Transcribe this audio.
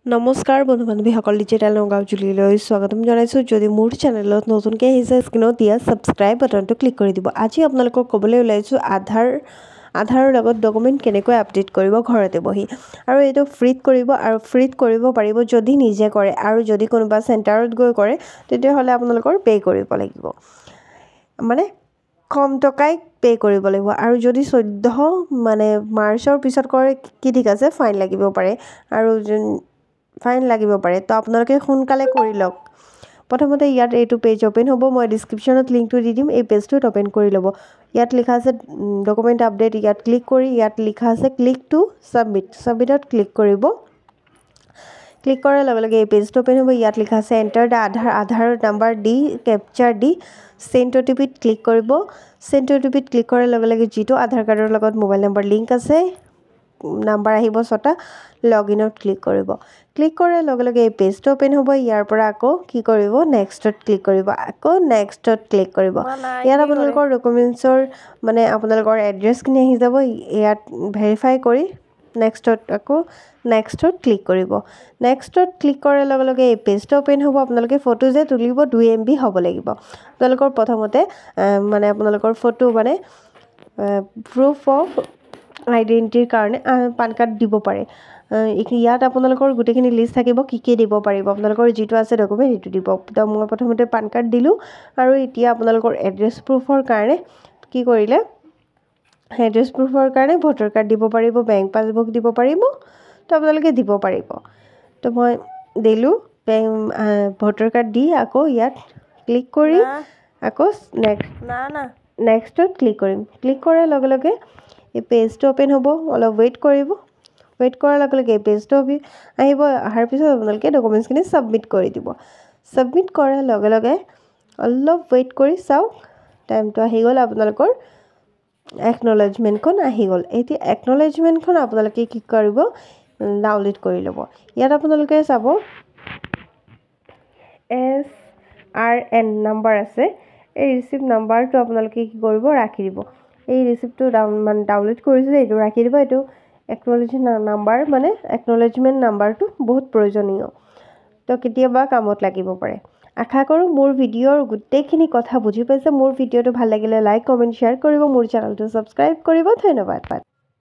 নমস্কাৰ বন্ধু বান্ধৱীসকল, ডিজিটেল নগাঁও জুলিলৈ স্বাগতম জনাইছোঁ। যদি মোৰ চেনেলত নতুনকৈ আহিছে, স্ক্ৰীনত দিয়া ছাবস্ক্ৰাইব বাটনটো ক্লিক কৰি দিব। আজি আপোনালোকক ক'বলৈ ওলাইছোঁ আধাৰৰ লগত ডকুমেণ্ট কেনেকৈ আপডেট কৰিব ঘৰতে বহি, আৰু এইটো ফ্ৰীত কৰিব আৰু ফ্ৰীত কৰিব পাৰিব যদি নিজে কৰে, আৰু যদি কোনোবা চেণ্টাৰত গৈ কৰে তেতিয়াহ'লে আপোনালোকৰ পে' কৰিব লাগিব, মানে কম টকাই পে' কৰিব লাগিব। আৰু যদি 14 মাৰ্চৰ পিছত কৰে কি ঠিক আছে, ফাইন লাগিব পাৰে, আৰু তো আপোনালোকে সোনকালে কৰি লওক। প্ৰথমতে ইয়াত এইটো পেজ অ'পেন হ'ব, মই ডিছক্ৰিপশ্যনত লিংকটো দি দিম, এই পেজটোত অ'পেন কৰি ল'ব। ইয়াত লিখা আছে ডকুমেণ্ট আপডেট, ইয়াত ক্লিক কৰি ইয়াত লিখা আছে ক্লিক টু ছাবমিটত ক্লিক কৰিব। ক্লিক কৰাৰ লগে লগে এই পেজটো অ'পেন হ'ব। ইয়াত লিখা আছে enter the Aadhaar number the captcha the send অ'টিপিত ক্লিক কৰিব। চেণ্ড অ'টিপিত ক্লিক কৰাৰ লগে লগে যিটো আধাৰ কাৰ্ডৰ লগত মোবাইল নম্বৰ লিংক আছে, নাম্বাৰ আহিব 6টা, লগ ইনত ক্লিক কৰিব। ক্লিক কৰাৰ লগে লগে এই পেজটো অ'পেন হ'ব। ইয়াৰ পৰা আকৌ কি কৰিব, নেক্সটত ক্লিক কৰিব, আকৌ নেক্সটত ক্লিক কৰিব। ইয়াত আপোনালোকৰ ডকুমেণ্টছৰ আপোনালোকৰ এড্ৰেছখিনি আহি যাব। ইয়াত ভেৰিফাই কৰি নেক্সটত ক্লিক কৰিব। নেক্সটত ক্লিক কৰাৰ লগে লগে এই পেজটো অ'পেন হ'ব। আপোনালোকে ফটো যে তুলিব 2 MB হ'ব লাগিব। আপোনালোকৰ প্ৰথমতে আপোনালোকৰ ফটো প্ৰুফ অফ আইডেণ্টিটিৰ কাৰণে পান কাৰ্ড দিব পাৰে। ইয়াত আপোনালোকৰ গোটেইখিনি লিষ্ট থাকিব, কি দিব পাৰিব। আপোনালোকৰ যিটো আছে ডকুমেণ্ট সেইটো দিব। তো মই প্ৰথমতে পান কাৰ্ড দিলোঁ, আৰু এতিয়া আপোনালোকৰ এড্ৰেছ প্ৰুফৰ কাৰণে কি কৰিলে, এড্ৰেছ প্ৰুফৰ কাৰণে ভোটাৰ কাৰ্ড দিব পাৰিব, বেংক পাছবুক দিব পাৰিব, তো আপোনালোকে দিব পাৰিব। তো মই দিলোঁ ভোটাৰ কাৰ্ড দি আকৌ ইয়াত ক্লিক কৰি আকৌ নেক্সটত ক্লিক কৰিম। ক্লিক কৰাৰ লগে লগে এই পেজটো অ'পেন হ'ব। অলপ ৱেইট কৰিব। ৱেইট কৰাৰ লগে লগে এই পেজটো আহিব। অহাৰ পিছত আপোনালোকে ডকুমেণ্টছখিনি ছাবমিট কৰি দিব। ছাবমিট কৰাৰ লগে লগে অলপ ৱেইট কৰি চাওক, টাইমটো আহি গ'ল, আপোনালোকৰ একনলেজমেণ্টখন আহি গ'ল। এতিয়া একনলেজমেণ্টখন আপোনালোকে কি কৰিব, ডাউনলোড কৰি ল'ব। ইয়াত আপোনালোকে চাব SRN নাম্বাৰ আছে, এই ৰিচিপ্ট নাম্বাৰটো আপোনালোকে কি কৰিব, ৰাখি দিব। এই ৰিচিপ্টটো ডাউনলোড কৰিছিলে, এইটো ৰাখি দিব। এইটো একনলেজমেণ্ট নাম্বাৰটো বহুত প্ৰয়োজনীয়, তো কেতিয়াবা কামত লাগিব পাৰে। আশা কৰোঁ মোৰ ভিডিঅ'ৰ গোটেইখিনি কথা বুজি পাইছে। মোৰ ভিডিঅ'টো ভাল লাগিলে লাইক, কমেণ্ট, শ্বেয়াৰ কৰিব, মোৰ চেনেলটো ছাবস্ক্ৰাইব কৰিব। ধন্যবাদ।